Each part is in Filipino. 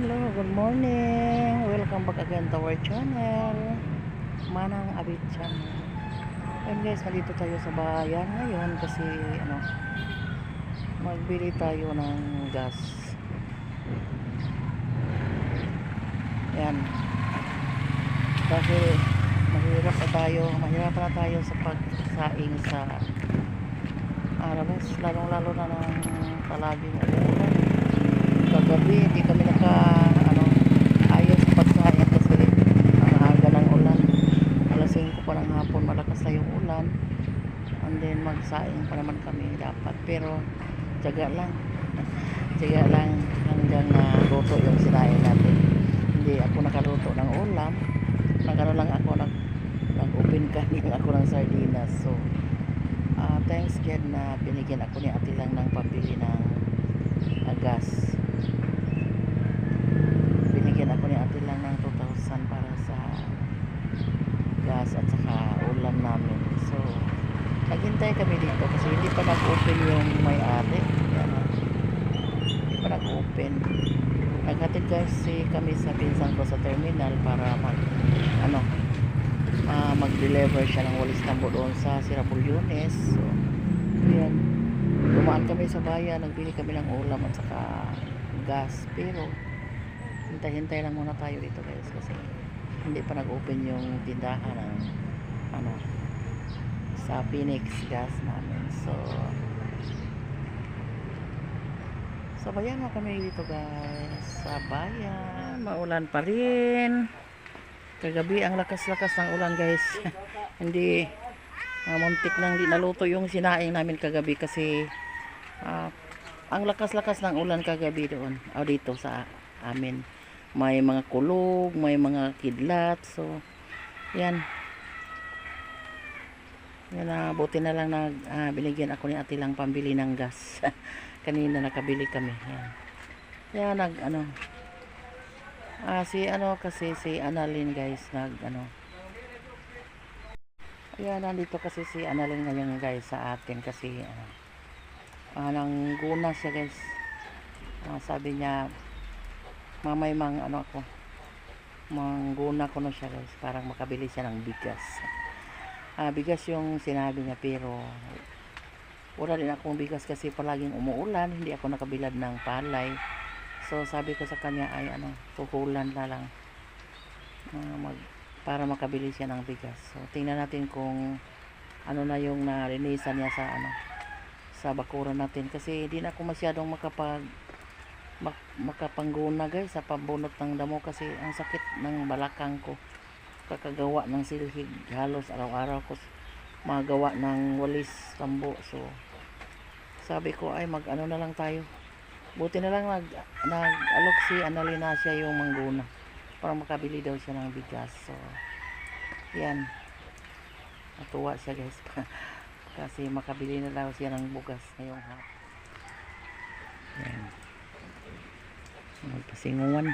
Hello, good morning. Welcome back again to our channel, Manang Abit Channel. And guys, nandito tayo sa bayan ngayon kasi magbili tayo ng gas. Yan. Kasi mahirap na tayo sa pagsaing sa labas, lalong-lalo na ng palaging umuulan. Kagabi hindi kami ayos sa pagsaing kasi ang aga ng ulan. Alas 5 pa ng hapon, malakas na yung ulan, and then magsaing pa naman kami dapat, pero tiyaga lang hanggang luto yung sinaing natin. Hindi ako nakaluto ng ulam, nag-open kanin ako ng sardinas. So thanks God na binigyan ako ni ate lang ng pambili ng gas. Binigyan ako ni ate lang ng 2,000 para sa gas at saka ulam namin. So naghintay kami dito kasi hindi pa nag-open yung may-ari. Hindi pa nag-open. Naghatid kasi kami sa pinsan ko sa terminal para mag-deliver siya ng walis tambo doon sa Sirapulyones. So yan, dumaan kami sa bayan, nagbili kami ng ulam at saka gas, pero hintay-hintay lang muna tayo dito guys kasi hindi pa nag-open yung tindahan ng sa Phoenix gas namin. So bayan mo kami dito guys, sa bayan. Maulan pa rin kagabi, ang lakas-lakas ng ulan guys. Hindi muntik nang di naluto yung sinaing namin kagabi kasi ang lakas-lakas ng ulan kagabi doon dito sa amin. May mga kulog, may mga kidlat. So yan buti na lang binigyan ako ni ate lang pambili ng gas. Kanina nakabili kami. Yan kasi si Annalyn guys nandito kasi si Annalyn ngayon guys sa atin kasi nangguna siya guys. Sabi niya mamay mangguna ko na siya guys para makabili siya ng bigas. Bigas yung sinabi niya, pero wala din akong bigas kasi palaging umuulan, hindi ako nakabilad ng palay. So sabi ko sa kanya ay suhulan na lang para makabili siya ng bigas. So tingnan natin kung na yung narinisan niya sa bakuran natin kasi hindi na ako masyadong makapangguna guys sa pambunot ng damo kasi ang sakit ng balakang ko kakagawa ng silhig. Halos araw-araw ko magawa ng walis tambo. So sabi ko ay na lang tayo. Buti na lang nag-alok si Annalyn na siya yung mangguna para makabili daw siya ng bigas. So yan, natuwa siya guys kasi makabili na daw siya ng bugas ngayong hapon. Yan, magpasinguan.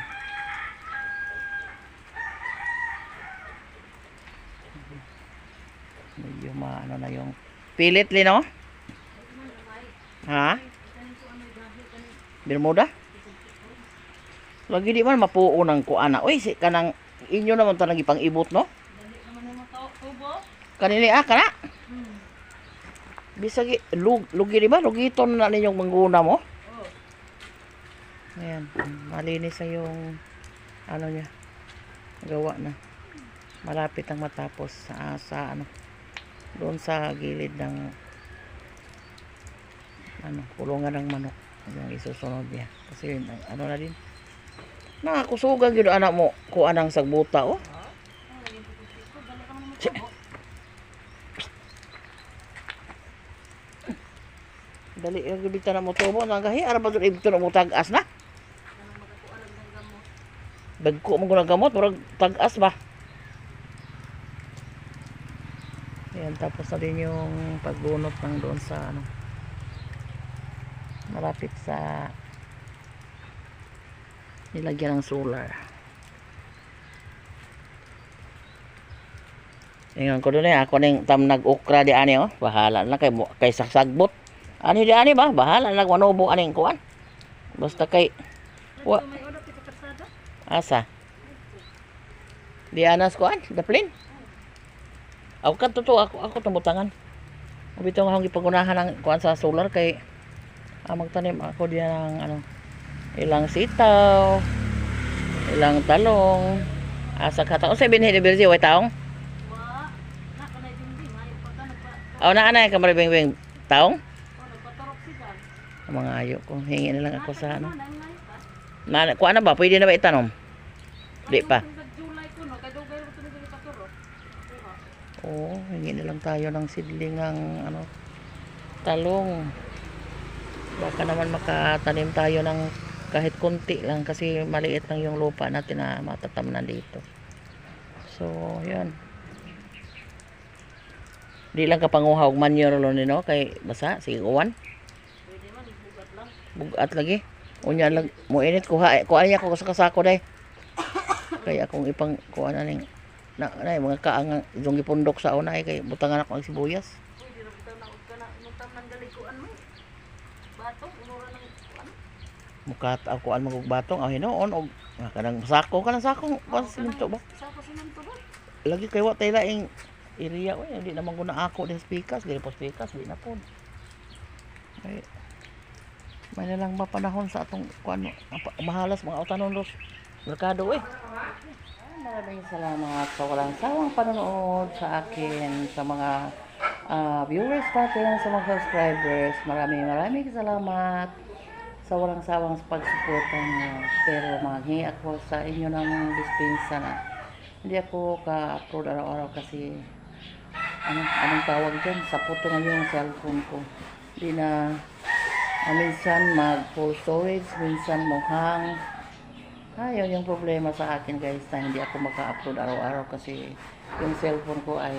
Medyo na yung pilit lino Bermuda lagi di man mapuo ng kuana. Uy, si kanang inyo naman ta nang ipang-ibot no kanini kana bisag lugi di ba lugiton na ninyong mangguna mo. Ayan, malinis na yung niya gawa na, malapit ang matapos sa doon sa gilid ng kulungan ng manok yung isusunod niya kasi na din nakakusugan yun anak mo kuan ang sagbuta dali yung gibita na mo tubo nagahi ara ba doon ibito na mo tag-as na dagko mo gunagamot murag tag-as ba. Yan, tapos na din yung pagbunot ng doon sa malapit sa nilagyan ng solar. Ingon ko doon ako ning tam nag-okra di ani bahala na kay sagbot. Ani di ani ba bahala nagmanubo aning kuan. Basta kay Asa? Di anas ko an, daplin. Ako ka totoo, ako tamutangan. Bitaw nga akong gipagunahan ng kuan sa solar kay magtanim ako diyan ng ano, ilang sitaw, ilang talong. Asa ka taong sa binhi ni Birji way taong? Aw na anay ka maribing taong? Mga ayo ko hingi na lang ako sa ano. Na kuan na ba pwede na ba itanom? Di pa. Oo, hingi na lang tayo ng sidling ng ano, talong. Baka naman makatanim tayo ng kahit konti lang kasi maliit lang yung lupa natin na matatamnan dito. So, yan. Di lang kapanguhaw manure lo nino kay basa sige uwan. Pwede man bugat lang. Bugat lagi. Unya lang mo init kuha niya ko sa kasako day. Kaya akong ipang kuha na ning na mga kaang yung gipundok sa una kay butangan ako ang sibuyas. Pwede ra bitaw na og kana mutam nang galikuan mo. Batong umura nang ano. Mukat ako an magug batong aw hinoon og kanang sako kanang sakong siminto ba? Sako siminto ba? Lagi kay wa tay laing area oy hindi naman guna ako des pikas dili pos pikas di na pud. Ay may na lang mapanahon sa atong kuan mahalas mga utanon ros merkado Maraming salamat sa walang sawang panonood sa akin, sa mga viewers natin, sa mga subscribers. Maraming salamat sa walang sawang pagsuporta niyo. Pero maghingi ako sa inyo ng dispensa na hindi ako ka-upload araw-araw kasi anong tawag dyan? Sa puto na yung cellphone ko. Hindi na minsan mag full storage, minsan mohang. Yun yung problema sa akin guys na hindi ako maka-upload araw-araw kasi yung cellphone ko ay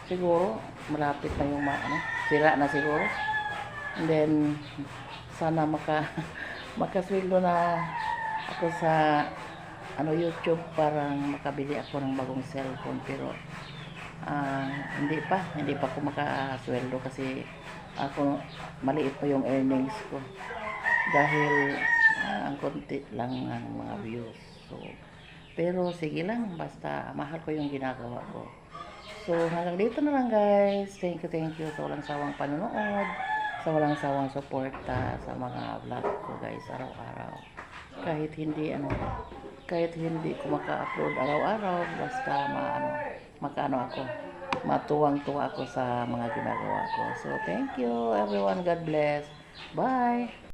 siguro malapit na yung sira na siguro. And then sana makasweldo na ako sa YouTube para makabili ako ng bagong cellphone pero hindi pa ako makasweldo kasi ako maliit pa yung earnings ko dahil ang konti lang ang mga views. So, pero sige lang, basta mahal ko yung ginagawa ko. So, hanggang dito na lang guys. Thank you sa walang sawang panonood, sa walang sawang suporta sa mga vlog ko guys araw-araw. Kahit hindi ko maka-upload araw-araw, basta ako, matuwang-tuwa ako sa mga ginagawa ko. So, thank you everyone. God bless. Bye.